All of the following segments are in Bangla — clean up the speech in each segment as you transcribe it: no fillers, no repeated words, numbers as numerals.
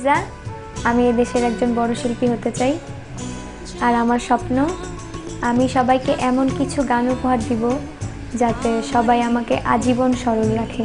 লিজা, আমি এই দেশের একজন বড় শিল্পী হতে চাই। আর আমার স্বপ্ন, আমি সবাইকে এমন কিছু গান উপহার দিব যাতে সবাই আমাকে আজীবন স্মরণ রাখে।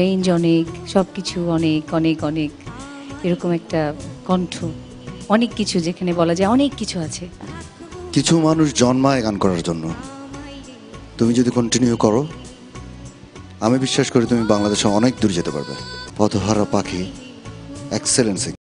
রেঞ্জ অনেক, সব কিছু অনেক অনেক অনেক, এরকম একটা কণ্ঠ, অনেক কিছু, যেখানে বলা যায় অনেক কিছু আছে। কিছু মানুষ জন্মায় গান করার জন্য, তুমি যদি কন্টিনিউ করো আমি বিশ্বাস করি তুমি বাংলাদেশে অনেক দূর যেতে পারবে। পথহারা পাখি, এক্সেলেন্ট সিঙ্গার।